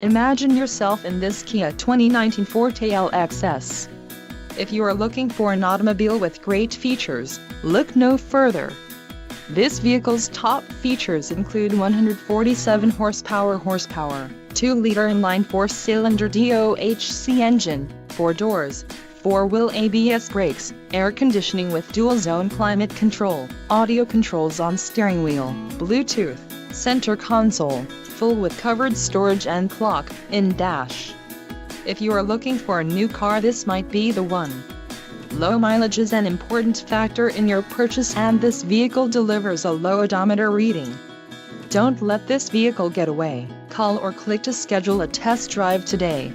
Imagine yourself in this Kia 2019 Forte LXS. If you are looking for an automobile with great features, look no further. This vehicle's top features include 147 horsepower, 2-liter inline 4-cylinder DOHC engine, 4 doors, 4-wheel ABS brakes, air conditioning with dual-zone climate control, audio controls on steering wheel, Bluetooth, center console, full with covered storage and clock-in dash. If you are looking for a new car, this might be the one. Low mileage is an important factor in your purchase, and this vehicle delivers a low odometer reading. Don't let this vehicle get away. Call or click to schedule a test drive today.